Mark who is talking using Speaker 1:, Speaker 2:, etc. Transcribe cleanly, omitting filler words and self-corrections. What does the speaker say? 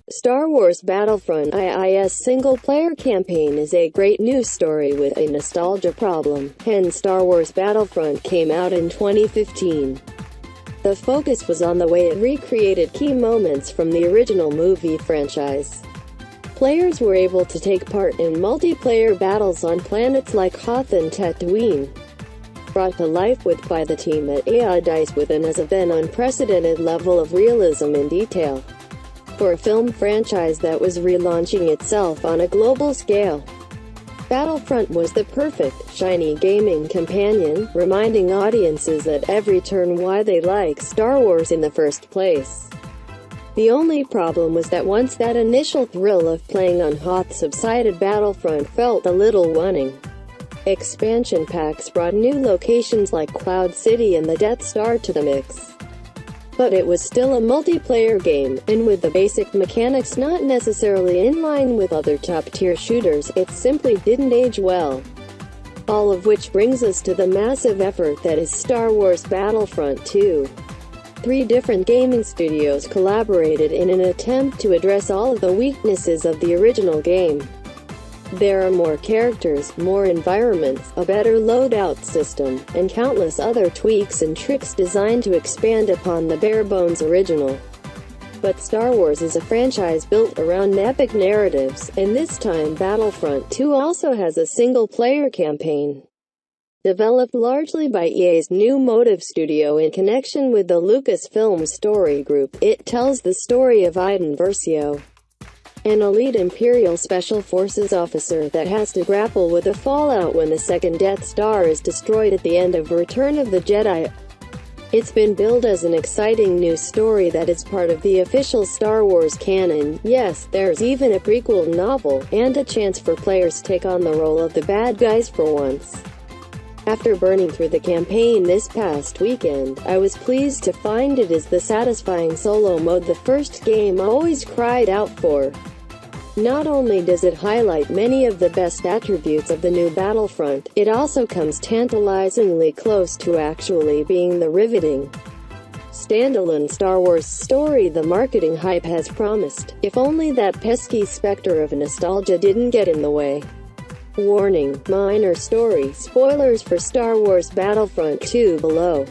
Speaker 1: Star Wars Battlefront IIS single-player campaign is a great news story with a nostalgia problem, hence Star Wars Battlefront came out in 2015. The focus was on the way it recreated key moments from the original movie franchise. Players were able to take part in multiplayer battles on planets like Hoth and Tatooine, brought to life by the team at AI DICE with an unprecedented level of realism and detail for a film franchise that was relaunching itself on a global scale. Battlefront was the perfect, shiny gaming companion, reminding audiences at every turn why they like Star Wars in the first place. The only problem was that once that initial thrill of playing on Hoth subsided, Battlefront felt a little waning. Expansion packs brought new locations like Cloud City and the Death Star to the mix. But it was still a multiplayer game, and with the basic mechanics not necessarily in line with other top-tier shooters, it simply didn't age well. All of which brings us to the massive effort that is Star Wars Battlefront 2. 3 different gaming studios collaborated in an attempt to address all of the weaknesses of the original game. There are more characters, more environments, a better loadout system, and countless other tweaks and tricks designed to expand upon the bare-bones original. But Star Wars is a franchise built around epic narratives, and this time Battlefront 2 also has a single-player campaign. Developed largely by EA's new Motive Studio in connection with the Lucasfilm Story Group, it tells the story of Iden Versio, an elite Imperial Special Forces officer that has to grapple with the fallout when the second Death Star is destroyed at the end of Return of the Jedi. It's been billed as an exciting new story that is part of the official Star Wars canon. Yes, there's even a prequel novel, and a chance for players to take on the role of the bad guys for once. After burning through the campaign this past weekend, I was pleased to find it is the satisfying solo mode the first game always cried out for. Not only does it highlight many of the best attributes of the new Battlefront, it also comes tantalizingly close to actually being the riveting, standalone Star Wars story the marketing hype has promised, if only that pesky specter of nostalgia didn't get in the way. Warning: minor story spoilers for Star Wars Battlefront 2 below.